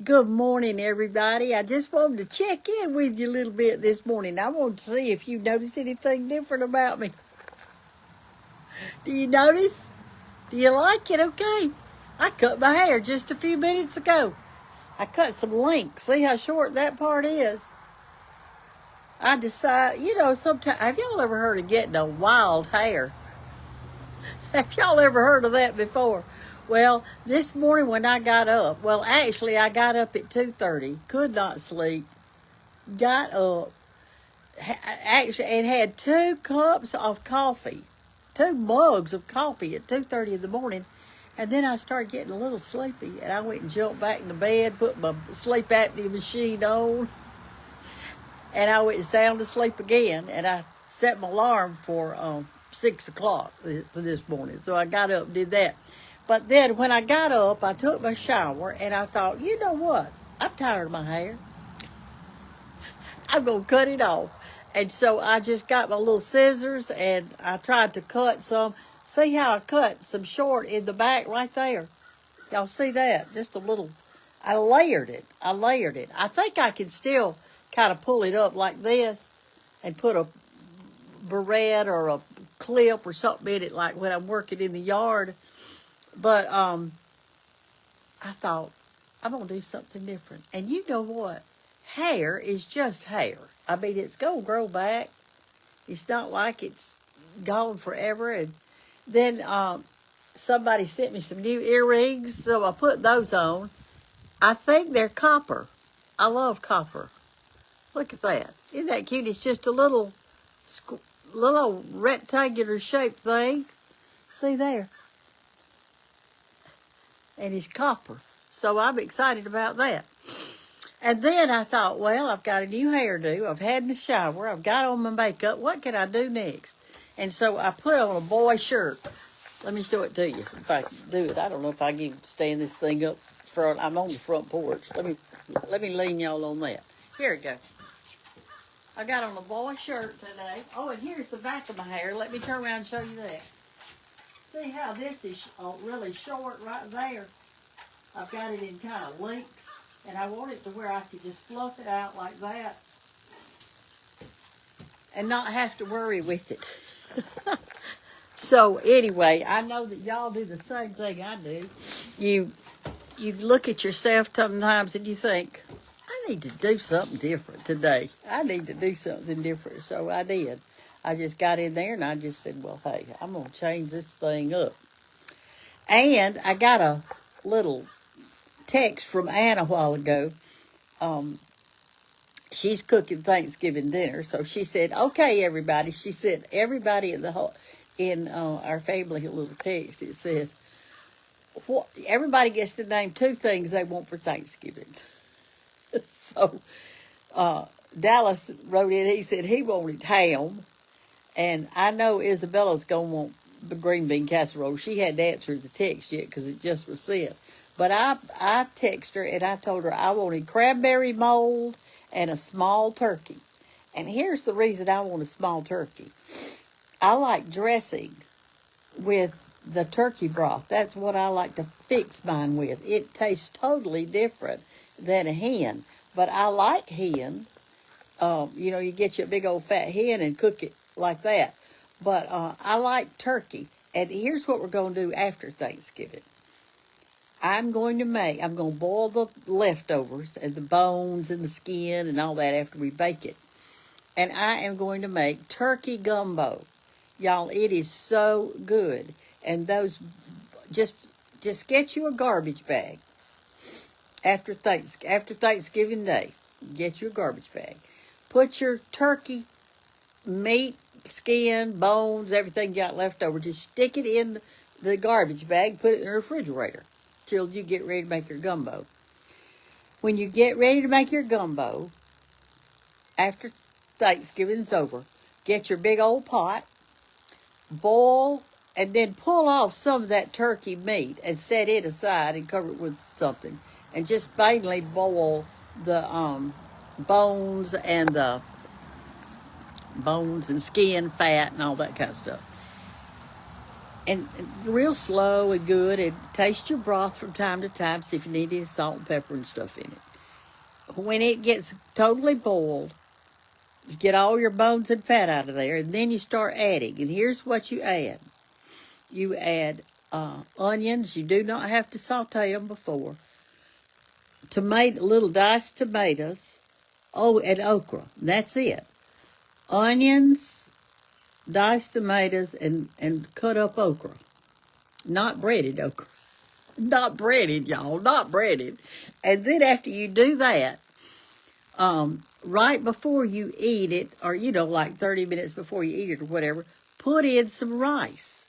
Good morning, everybody. I just wanted to check in with you a little bit this morning. I wanted to see if you noticed anything different about me. Do you notice? Do you like it? Okay. I cut my hair just a few minutes ago. I cut some length. See how short that part is? I decided, sometimes, have y'all ever heard of getting a wild hair? Have y'all ever heard of that before? Well, this morning when I got up, actually I got up at 2:30, could not sleep, got up, actually, and had 2 cups of coffee, 2 mugs of coffee at 2:30 in the morning. And then I started getting a little sleepy, and I went and jumped back in the bed, put my sleep apnea machine on, and I went sound asleep again. And I set my alarm for 6 o'clock this morning. So I got up and did that. But then when I got up, I took my shower, and I thought, you know what? I'm tired of my hair. I'm going to cut it off. And so I just got my little scissors, and I tried to cut some. See how I cut some short in the back right there? Y'all see that? Just a little. I layered it. I think I can still kind of pull it up like this and put a barrette or a clip or something in it, like when I'm working in the yard. But I thought, I'm going to do something different. And you know what? Hair is just hair. I mean, it's going to grow back. It's not like it's gone forever. And then somebody sent me some new earrings, so I put those on. I think they're copper. I love copper. Look at that. Isn't that cute? It's just a little rectangular shaped thing. See there? And it's copper. So I'm excited about that. And then I thought, well, I've got a new hairdo. I've had my shower. I've got on my makeup. What can I do next? And so I put on a boy shirt. Let me show it to you if I can do it. I don't know if I can stand this thing up front. I'm on the front porch. Let me lean y'all on that. Here we go. I got on a boy shirt today. Oh, and here's the back of my hair. Let me turn around and show you that. See how this is really short right there? I've got it in kind of lengths. And I want it to where I could just fluff it out like that and not have to worry with it. So anyway, I know that y'all do the same thing I do. You look at yourself sometimes and you think, I need to do something different today. I need to do something different. So I did. I just got in there and I just said, well, hey, I'm going to change this thing up. And I got a little text from Anna a while ago. She's cooking Thanksgiving dinner, so she said, "Okay, everybody." She said, "Everybody in our family a little text." It said, everybody gets to name 2 things they want for Thanksgiving." So Dallas wrote in. He said he wanted ham, and I know Isabella's gonna want the green bean casserole. She hadn't answered the text yet because it just was sent. But I texted her and I told her I wanted cranberry mold and a small turkey. And here's the reason I want a small turkey. I like dressing with the turkey broth. That's what I like to fix mine with. It tastes totally different than a hen. But I like hen. You get you a big old fat hen and cook it like that. But I like turkey. And here's what we're going to do after Thanksgiving. I'm going to boil the leftovers and the bones and the skin and all that after we bake it. And I am going to make turkey gumbo. Y'all, it is so good. And those, just get you a garbage bag after Thanksgiving Day. Get you a garbage bag. Put your turkey meat, skin, bones, everything you got left over. Just stick it in the garbage bag. Put it in the refrigerator till you get ready to make your gumbo. When you get ready to make your gumbo, after Thanksgiving's over, get your big old pot, boil, and then pull off some of that turkey meat and set it aside and cover it with something. And just mainly boil the bones and skin, fat, and all that kind of stuff. and real slow and good, and taste your broth from time to time, see if you need any salt and pepper and stuff in it. When it gets totally boiled, you get all your bones and fat out of there, and then you start adding. And here's what you add. You add onions. You do not have to saute them before. Little diced tomatoes. Oh, and okra. That's it. Onions, diced tomatoes, and cut up okra. Not breaded okra. Not breaded, y'all. Not breaded. And then after you do that, right before you eat it, or like 30 minutes before you eat it or whatever, put in some rice,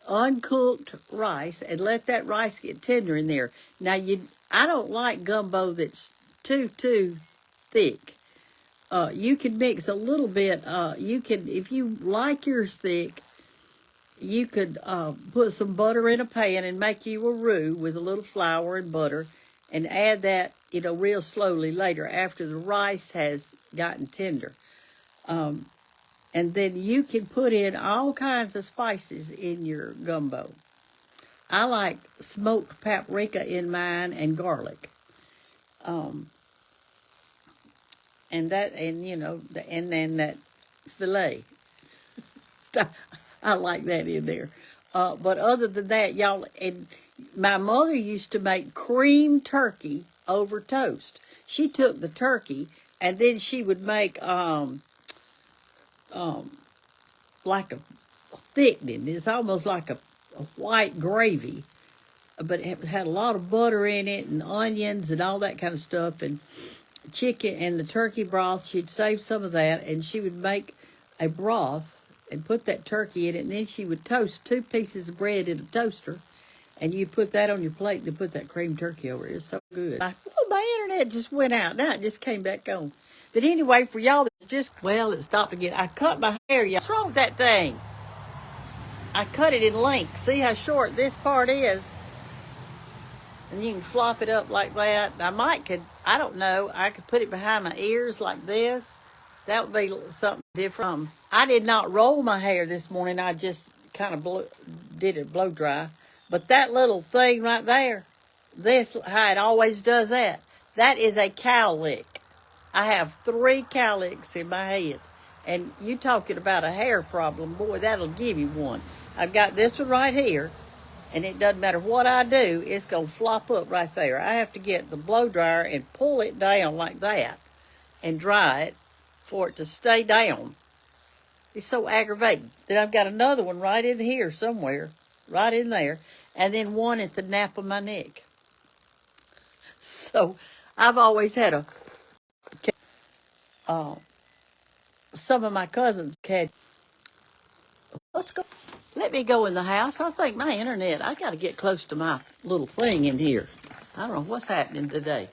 uncooked rice, and let that rice get tender in there. Now I don't like gumbo that's too thick. You can mix a little bit. You can, if you like yours thick, you could put some butter in a pan and make you a roux with a little flour and butter, and add that, real slowly later after the rice has gotten tender. And then you can put in all kinds of spices in your gumbo. I like smoked paprika in mine and garlic. And then that filet. I like that in there. But other than that, y'all, and my mother used to make cream turkey over toast. She took the turkey and then she would make like a thickening. It's almost like a white gravy, but it had a lot of butter in it and onions and all that kind of stuff, and chicken and the turkey broth. She'd save some of that, and she would make a broth and put that turkey in it, and then she would toast 2 pieces of bread in a toaster, and you put that on your plate and put that cream turkey over it. It's so good. My internet just went out. Now it just came back on. But anyway, for y'all that it stopped again. I cut my hair, y'all. What's wrong with that thing? I cut it in length. See how short this part is? And you can flop it up like that. I don't know, I could put it behind my ears like this. That would be something different. I did not roll my hair this morning. I just kind of did it blow dry. But that little thing right there, how it always does that. That is a cowlick. I have 3 cowlicks in my head. And you talking about a hair problem, boy, that'll give you one. I've got this one right here. And it doesn't matter what I do, it's going to flop up right there. I have to get the blow dryer and pull it down like that and dry it for it to stay down. It's so aggravating. Then I've got another one right in here somewhere, right in there, and then one at the nape of my neck. So I've always had some of my cousins had, let's go. Let me go in the house. I think my internet, I got to get close to my little thing in here. I don't know what's happening today.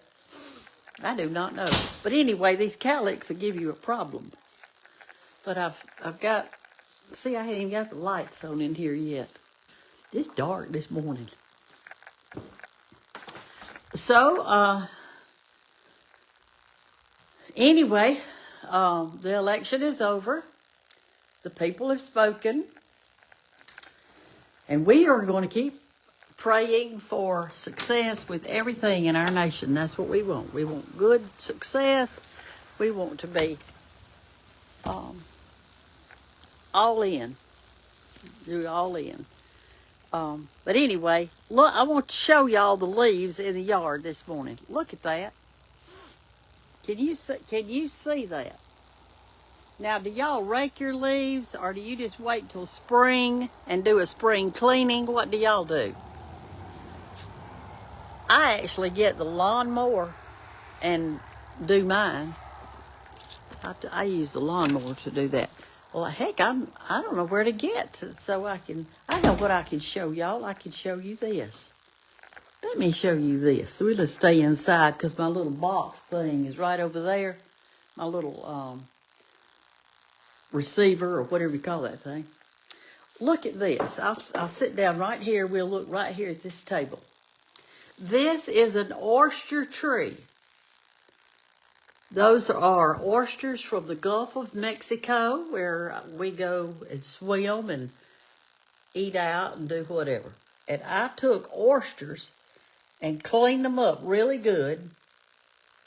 I do not know. But anyway, these cowlicks will give you a problem. But I've got, see, I haven't even got the lights on in here yet. It's dark this morning. So, anyway, the election is over. The people have spoken. And we are going to keep praying for success with everything in our nation. That's what we want. We want good success. We want to be all in. Do all in. But anyway, look, I want to show y'all the leaves in the yard this morning. Look at that. Can you see that? Now, do y'all rake your leaves, or do you just wait till spring and do a spring cleaning? What do y'all do? I actually get the lawnmower and do mine. I use the lawnmower to do that. Well, heck, I don't know where to get, so I know what I can show y'all. I can show you this. Let me show you this. We'll just stay inside because my little box thing is right over there. My little receiver, or whatever you call that thing. Look at this. I'll sit down right here. We'll look right here at this table. This is an oyster tree. Those are oysters from the Gulf of Mexico, where we go and swim and eat out and do whatever. And I took oysters and cleaned them up really good,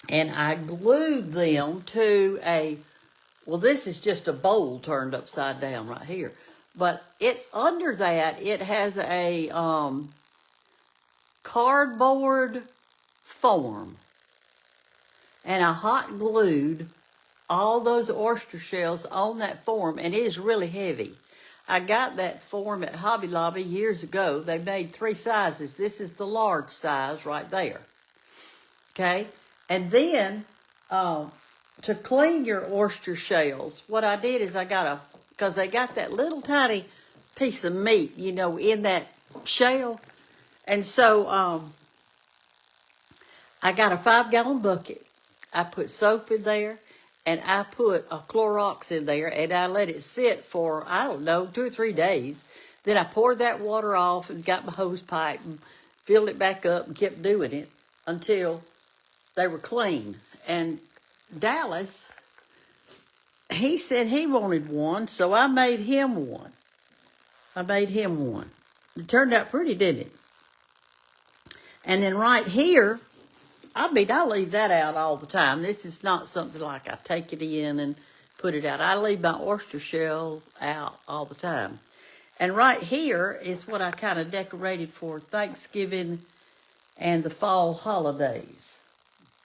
and I glued them to well, this is just a bowl turned upside down right here. But under that, it has a cardboard form. And I hot glued all those oyster shells on that form, and it is really heavy. I got that form at Hobby Lobby years ago. They made 3 sizes. This is the large size right there. Okay? And then, to clean your oyster shells, what I did is because they got that little tiny piece of meat, in that shell. And so, I got a 5-gallon bucket. I put soap in there, and I put a Clorox in there, and I let it sit for, 2 or 3 days. Then I poured that water off and got my hose pipe and filled it back up and kept doing it until they were clean. And Dallas, he said he wanted one, so I made him one. It turned out pretty, didn't it? And then right here, I leave that out all the time. This is not something like I take it in and put it out. I leave my oyster shell out all the time. And right here is what I kind of decorated for Thanksgiving and the fall holidays.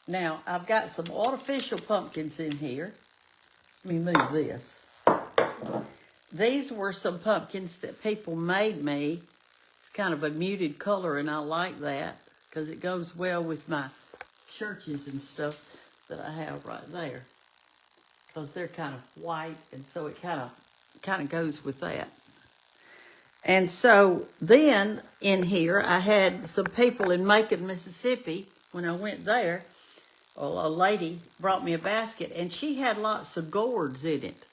Now, I've got some artificial pumpkins in here. Let me move this. These were some pumpkins that people made me. It's kind of a muted color, and I like that because it goes well with my churches and stuff that I have right there. Because they're kind of white, and so it kind of goes with that. And so then in here, I had some people in Macon, Mississippi, when I went there. Well, a lady brought me a basket, and she had lots of gourds in it,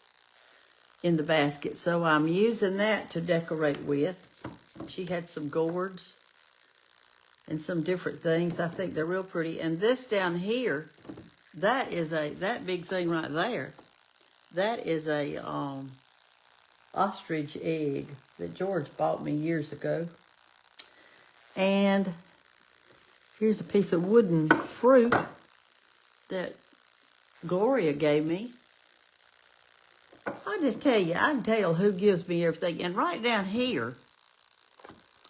in the basket. So I'm using that to decorate with. She had some gourds and some different things. I think they're real pretty. And this down here, that big thing right there, that is a ostrich egg that George bought me years ago. And here's a piece of wooden fruit that Gloria gave me. I just tell you, I can tell who gives me everything. And right down here,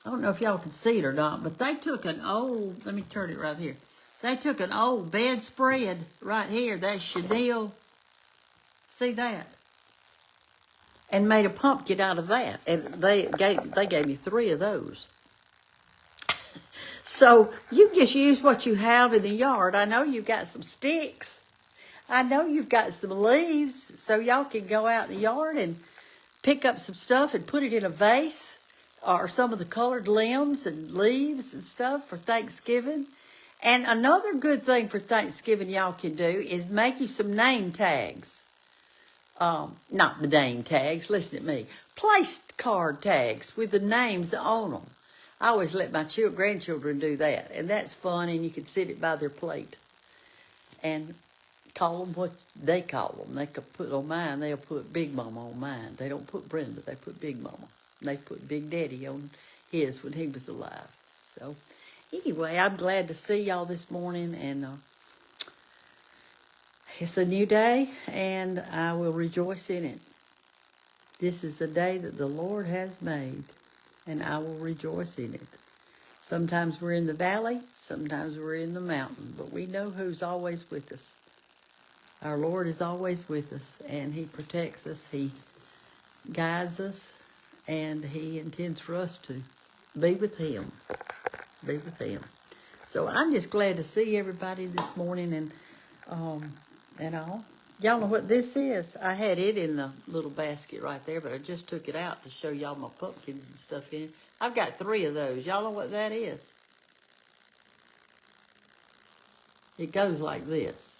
I don't know if y'all can see it or not, but they took an old, let me turn it right here. They took an old bedspread right here, that's chenille. See that? And made a pumpkin out of that. And they gave me 3 of those. So you just use what you have in the yard. I know you've got some sticks. I know you've got some leaves, so y'all can go out in the yard and pick up some stuff and put it in a vase, or some of the colored limbs and leaves and stuff for Thanksgiving. And another good thing for Thanksgiving y'all can do is make you some name tags. Not the name tags, listen to me. Place card tags with the names on them. I always let my grandchildren do that, and that's fun, and you can sit it by their plate and call them what they call them. They could put on mine, they'll put Big Mama on mine. They don't put Brenda, they put Big Mama. They put Big Daddy on his when he was alive. So anyway, I'm glad to see y'all this morning, and it's a new day, and I will rejoice in it. This is the day that the Lord has made, and I will rejoice in it. Sometimes we're in the valley, sometimes we're in the mountain, but we know who's always with us. Our Lord is always with us, and He protects us, He guides us, and He intends for us to be with Him. Be with Him. So I'm just glad to see everybody this morning, and all. Y'all know what this is? I had it in the little basket right there, but I just took it out to show y'all my pumpkins and stuff in it. I've got 3 of those. Y'all know what that is? It goes like this.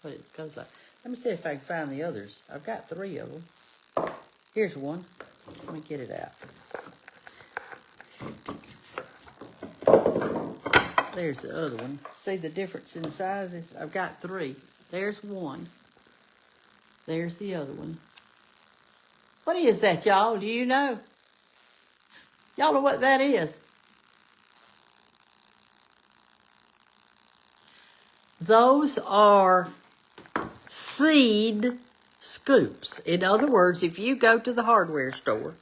But it goes like, let me see if I can find the others. I've got 3 of them. Here's one. Let me get it out. There's the other one. See the difference in sizes? I've got 3. There's one. There's the other one. What is that, y'all? Do you know? Y'all know what that is? Those are seed scoops. In other words, if you go to the hardware store,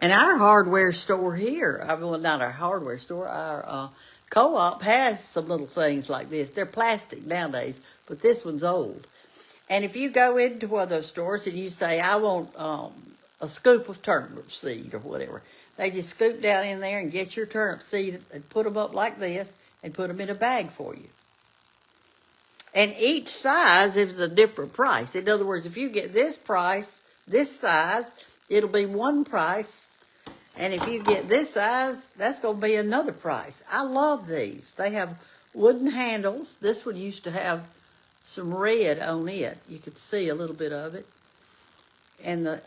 and our hardware store here, well, not our hardware store, our co-op has some little things like this. They're plastic nowadays, but this one's old. And if you go into one of those stores and you say, I want a scoop of turnip seed or whatever, they just scoop down in there and get your turnip seed and put them up like this and put them in a bag for you. And each size is a different price. In other words, if you get this price, this size, it'll be one price. And if you get this size, that's going to be another price. I love these. They have wooden handles. This one used to have some red on it. You could see a little bit of it. And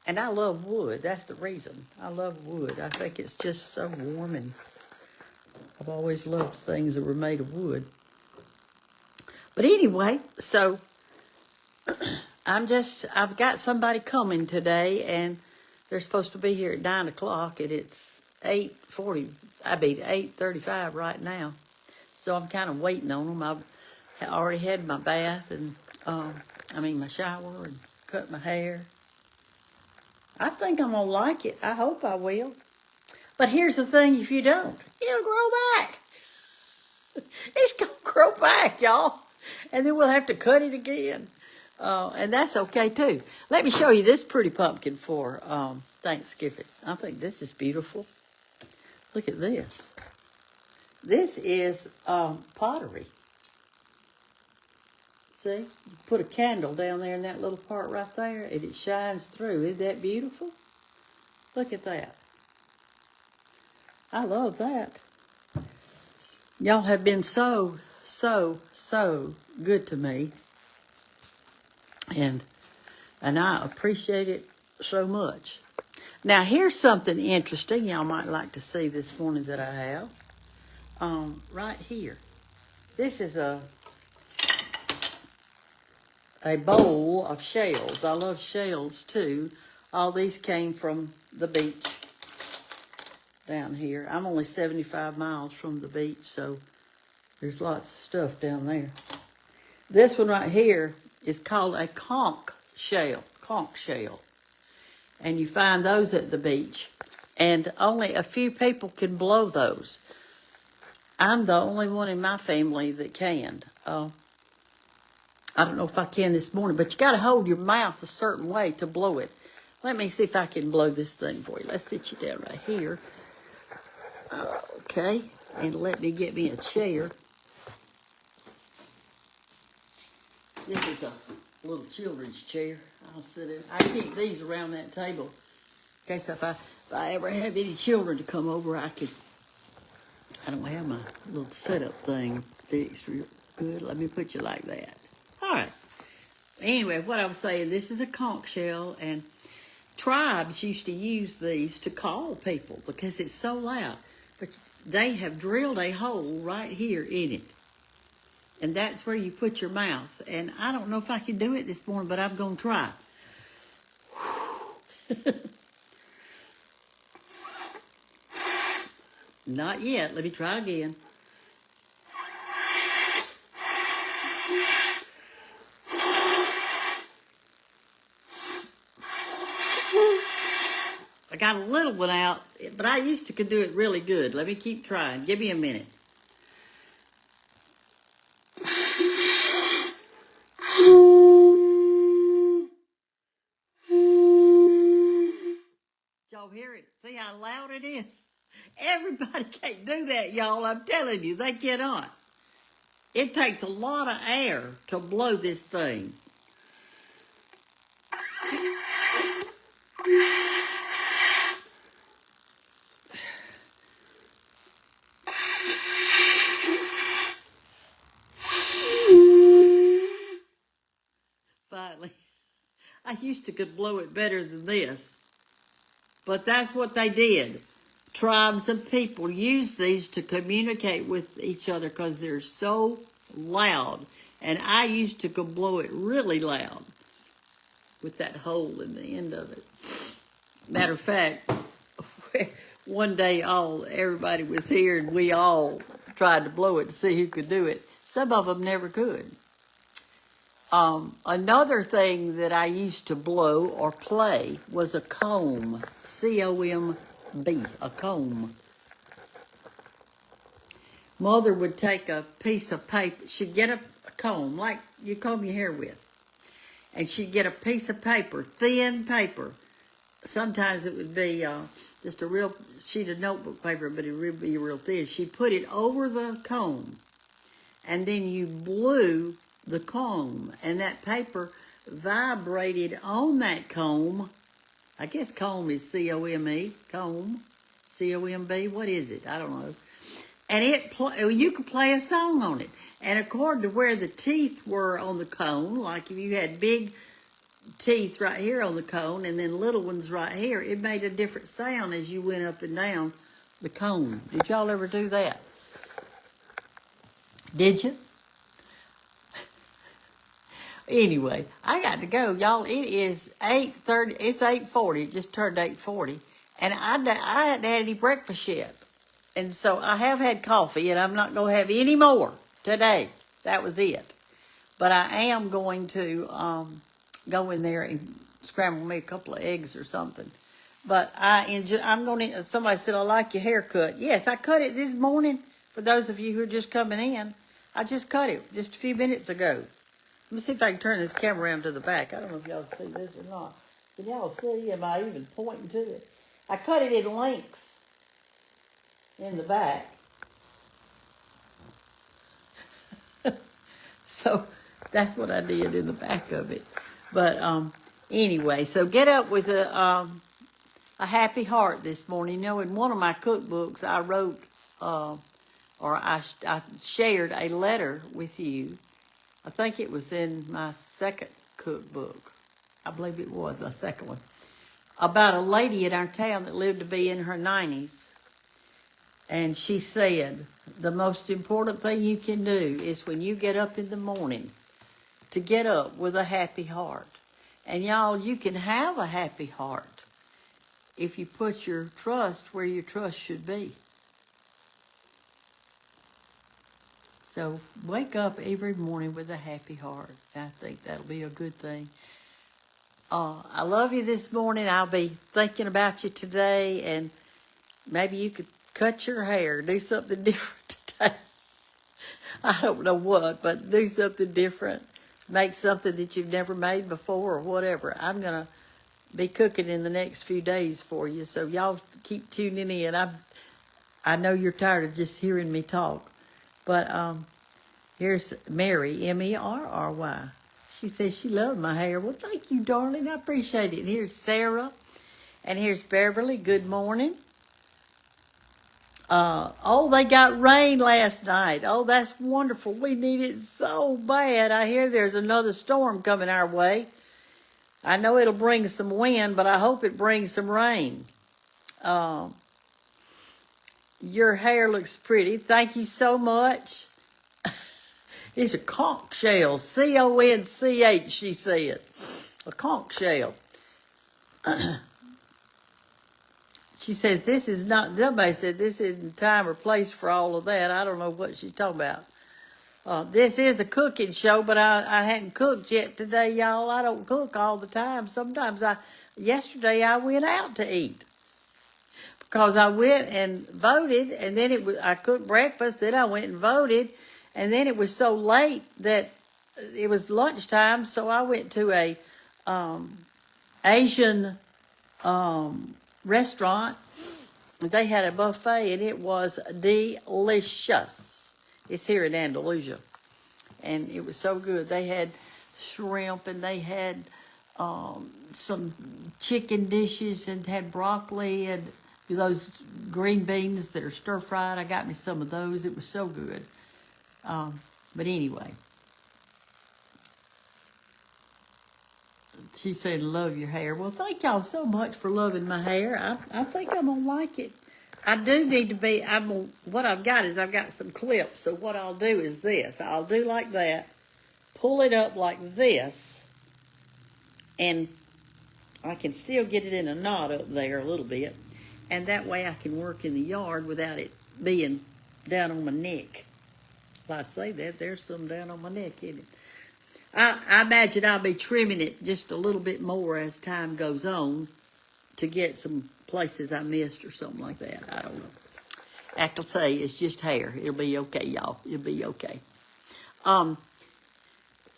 I love wood. That's the reason. I love wood. I think it's just so warm, and I've always loved things that were made of wood. But anyway, so I've got somebody coming today, and they're supposed to be here at 9 o'clock, and it's 8:35 right now. So I'm kind of waiting on them. I've already had my bath and, my shower and cut my hair. I think I'm going to like it. I hope I will. But here's the thing, if you don't, it'll grow back. It's going to grow back, y'all. And then we'll have to cut it again. And that's okay, too. Let me show you this pretty pumpkin for Thanksgiving. I think this is beautiful. Look at this. This is pottery. See? You put a candle down there in that little part right there, and it shines through. Isn't that beautiful? Look at that. I love that. Y'all have been so good to me. And I appreciate it so much. Now, here's something interesting y'all might like to see this morning that I have. Right here. This is a bowl of shells. I love shells, too. All these came from the beach down here. I'm only 75 miles from the beach, so there's lots of stuff down there. This one right here is called a conch shell. And you find those at the beach. And only a few people can blow those. I'm the only one in my family that can. I don't know if I can this morning, but you got to hold your mouth a certain way to blow it. Let me see if I can blow this thing for you. Let's sit you down right here. Okay. And let me get me a chair. This is a little children's chair. I'll sit in. I keep these around that table in case if I ever have any children to come over, I don't have my little setup thing fixed real good. Let me put you like that. All right. Anyway, what I was saying, this is a conch shell, and tribes used to use these to call people because it's so loud. But they have drilled a hole right here in it. And that's where you put your mouth. And I don't know if I can do it this morning, but I'm going to try. Not yet. Let me try again. I got a little one out, but I used to could do it really good. Let me keep trying. Give me a minute. Y'all hear it? See how loud it is? Everybody can't do that, y'all. I'm telling you, they cannot. It takes a lot of air to blow this thing. Finally. I used to could blow it better than this. But that's what they did. Tribes of people use these to communicate with each other because they're so loud. And I used to go blow it really loud with that hole in the end of it. Matter of fact, one day everybody was here and we all tried to blow it to see who could do it. Some of them never could. Another thing that I used to blow or play was a comb. C-O-M-B, a comb. Mother would take a piece of paper. She'd get a comb, like you comb your hair with. And she'd get a piece of paper, thin paper. Sometimes it would be just a real sheet of notebook paper, but it would be real thin. She'd put it over the comb. And then you blew the comb, and that paper vibrated on that comb. I guess comb is C-O-M-E, comb, C-O-M-B. What is it? I don't know. And you could play a song on it. And according to where the teeth were on the cone, like if you had big teeth right here on the cone and then little ones right here, it made a different sound as you went up and down the cone. Did y'all ever do that? Did you? Anyway, I got to go, y'all. It is 8:30. It's 8:40. It just turned 8:40, and I hadn't had any breakfast yet, and so I have had coffee, and I'm not going to have any more today. That was it. But I am going to go in there and scramble me a couple of eggs or something. But I'm going to. Somebody said, "I like your haircut." Yes, I cut it this morning. For those of you who are just coming in, I just cut it just a few minutes ago. Let me see if I can turn this camera around to the back. I don't know if y'all see this or not. Can y'all see? Am I even pointing to it? I cut it in lengths in the back. So that's what I did in the back of it. But anyway, so get up with a happy heart this morning. You know, in one of my cookbooks, I wrote, I shared a letter with you. I think it was in my second cookbook. I believe it was the second one. About a lady in our town that lived to be in her 90s. And she said, the most important thing you can do is when you get up in the morning, to get up with a happy heart. And y'all, you can have a happy heart if you put your trust where your trust should be. So wake up every morning with a happy heart. I think that'll be a good thing. I love you this morning. I'll be thinking about you today, and maybe you could cut your hair, do something different today. I don't know what, but do something different. Make something that you've never made before or whatever. I'm going to be cooking in the next few days for you, so y'all keep tuning in. I know you're tired of just hearing me talk. But here's Mary, M-E-R-R-Y. She says she loved my hair. Well, thank you, darling. I appreciate it. And here's Sarah. And here's Beverly. Good morning. They got rain last night. Oh, that's wonderful. We need it so bad. I hear there's another storm coming our way. I know it'll bring some wind, but I hope it brings some rain. Your hair looks pretty. Thank you so much. It's a conch shell. C-O-N-C-H, she said. A conch shell. She says, somebody said this isn't time or place for all of that. I don't know what she's talking about. This is a cooking show, but I hadn't cooked yet today, y'all. I don't cook all the time. Sometimes yesterday I went out to eat. Because I went and voted, and then I cooked breakfast, then I went and voted, and then it was so late that it was lunchtime, so I went to a Asian restaurant. They had a buffet, and it was delicious. It's here in Andalusia, and it was so good. They had shrimp, and they had some chicken dishes, and had broccoli, and those green beans that are stir-fried. I got me some of those. It was so good. But anyway. She said, love your hair. Well, thank y'all so much for loving my hair. I think I'm going to like it. I do need to be, what I've got is I've got some clips. So what I'll do is this. I'll do like that. Pull it up like this. And I can still get it in a knot up there a little bit. and that way I can work in the yard without it being down on my neck. If I say that, there's some down on my neck, isn't it? I imagine I'll be trimming it just a little bit more as time goes on to get some places I missed or something like that. I don't know. I can say it's just hair. It'll be okay, y'all. It'll be okay.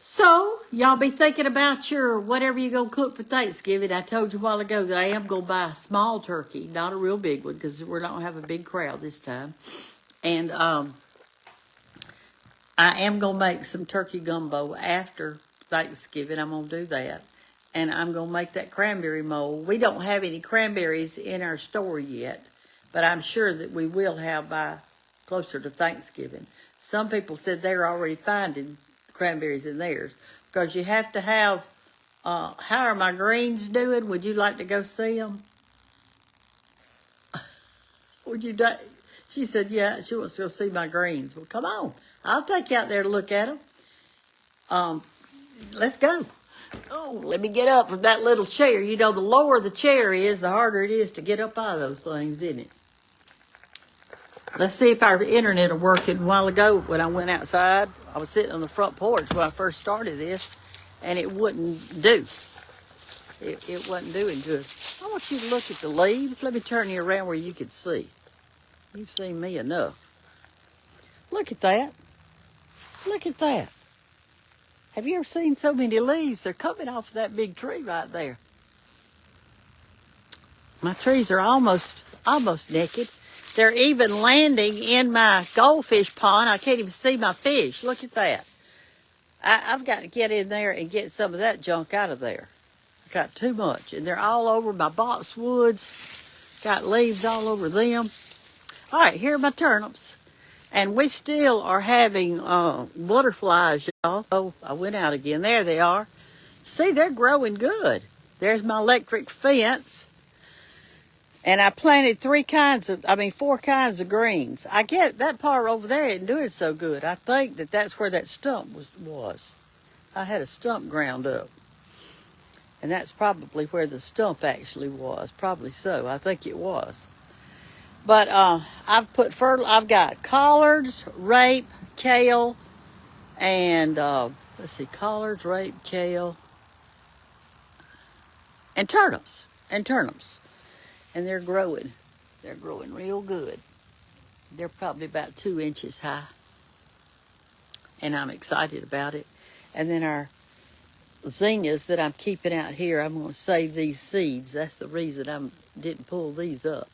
So, y'all be thinking about your whatever you're going to cook for Thanksgiving. I told you a while ago that I am going to buy a small turkey, not a real big one, because we're not going to have a big crowd this time. And I am going to make some turkey gumbo after Thanksgiving. I'm going to do that. And I'm going to make that cranberry mold. We don't have any cranberries in our store yet, but I'm sure that we will have by closer to Thanksgiving. Some people said they're already finding cranberries in theirs because you have to have, how are my greens doing? Would you like to go see them? Would you? She said, yeah, she wants to go see my greens. Well, come on. I'll take you out there to look at them. Let's go. Oh, let me get up from that little chair. You know, the lower the chair is, the harder it is to get up out of those things, isn't it? Let's see if our internet will work. A while ago when I went outside, I was sitting on the front porch when I first started this, and it wouldn't do. It wasn't doing good. I want you to look at the leaves. Let me turn you around where you can see. You've seen me enough. Look at that. Look at that. Have you ever seen so many leaves? They're coming off of that big tree right there. My trees are almost naked. They're even landing in my goldfish pond. I can't even see my fish. Look at that. I've got to get in there and get some of that junk out of there. I got too much. And they're all over my boxwoods. Got leaves all over them. All right, here are my turnips. And we still are having butterflies, y'all. Oh, I went out again. There they are. See, they're growing good. There's my electric fence. And I planted 4 kinds of greens. I get that part over there isn't doing so good. I think that's where that stump was. I had a stump ground up. And that's probably where the stump actually was. Probably so. I think it was. But I've got collards, rape, kale, and collards, rape, kale, and turnips. And they're growing. They're growing real good. They're probably about 2 inches high. And I'm excited about it. And then our zinnias that I'm keeping out here, I'm going to save these seeds. That's the reason I didn't pull these up.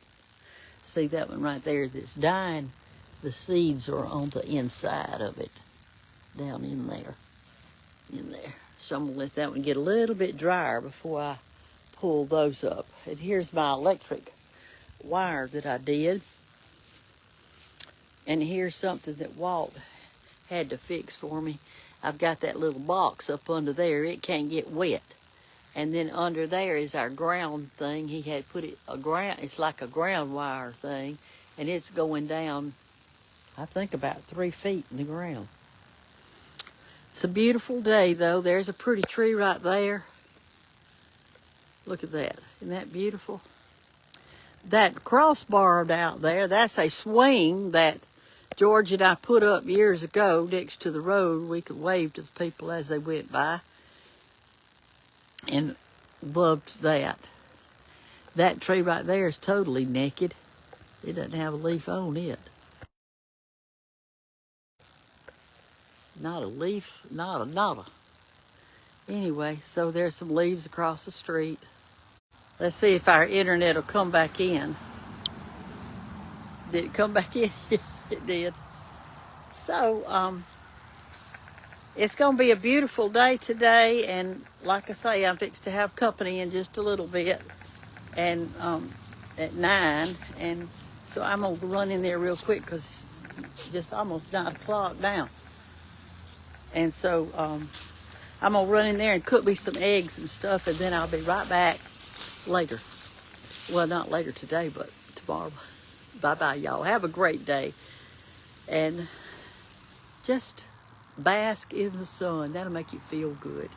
See that one right there that's dying? The seeds are on the inside of it. Down in there. So I'm going to let that one get a little bit drier before I pull those up. And here's my electric wire that I did. And here's something that Walt had to fix for me. I've got that little box up under there. It can't get wet. And then under there is our ground thing. He had put it it's like a ground wire thing. And it's going down, I think about 3 feet in the ground. It's a beautiful day though. There's a pretty tree right there. Look at that. Isn't that beautiful? That crossbar out there, that's a swing that George and I put up years ago next to the road. We could wave to the people as they went by. And loved that. That tree right there is totally naked. It doesn't have a leaf on it. Not a leaf, nada. Anyway, so there's some leaves across the street. Let's see if our internet will come back in. Did it come back in? It did. So, it's going to be a beautiful day today. And like I say, I'm fixed to have company in just a little bit. And at 9. And so I'm going to run in there real quick because it's just almost 9 o'clock now. And so I'm going to run in there and cook me some eggs and stuff. And then I'll be right back later. Well, not later today, but tomorrow. Bye-bye, y'all. Have a great day. And just bask in the sun. That'll make you feel good.